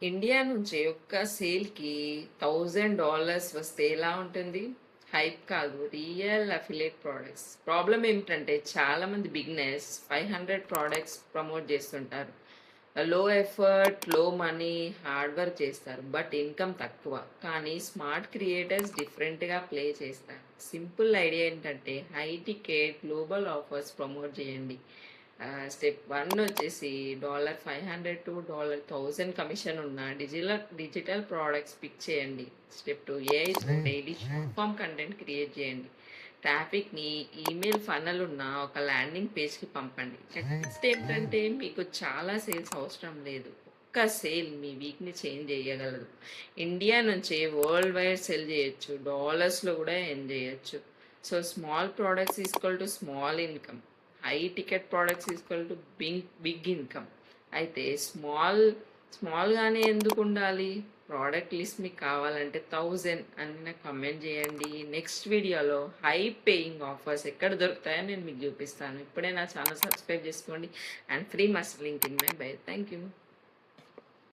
India నుంచి ఒక్క సేల్‌కి $1000 వస్తే ఎలా ఉంటుంది? హైప్ కాదు. Real affiliate products. ప్రాబ్లమ్ ఏమిటంటే చాలామంది బిగినర్స్ 500 ప్రొడక్ట్స్ ప్రమోట్ చేస్తుంటారు. Low effort, low money, hard work చేస్తారు. బట్ ఇన్‌కమ్ తక్కువ. కానీ స్మార్ట్ క్రియేటర్స్ డిఫరెంట్‌గా ప్లే చేస్తారు. సింపుల్ ఐడియా ఏంటంటే high ticket global offers promote చేయండి. స్టెప్ 1 వచ్చేసి $500 టు $1000 కమిషన్ ఉన్న డిజిటల్ ప్రొడక్ట్స్ పిక్ చేయండి. స్టెప్ 2 ఏఐతో daily short form content create చేయండి. ట్రాఫిక్‌ని ఈమెయిల్ ఫనల్ ఉన్న ఒక ల్యాండింగ్ పేజ్‌కి పంపండి. నెక్స్ట్ ఏంటంటే మీకు చాలా సేల్స్ అవసరం లేదు. ఒక్క సేల్ మీ వీక్‌ని చేంజ్ చేయగలదు. ఇండియా నుంచే వరల్డ్ వైడ్ సెల్ చేయొచ్చు. డాలర్స్‌లో కూడా ఎర్న్ చేయొచ్చు. So small products equal to small income. High ticket products equal to big income. అయితే స్మాల్గానే ఎందుకు ఉండాలి? ప్రోడక్ట్ లిస్ట్ మీకు కావాలంటే 1000 అని నాకు కమెంట్ చేయండి. నెక్స్ట్ వీడియోలో హై పేయింగ్ ఆఫర్స్ ఎక్కడ దొరుకుతాయో నేను మీకు చూపిస్తాను. ఇప్పుడే నా ఛానల్ సబ్స్క్రైబ్ చేసుకోండి and free must link in my by. Thank you.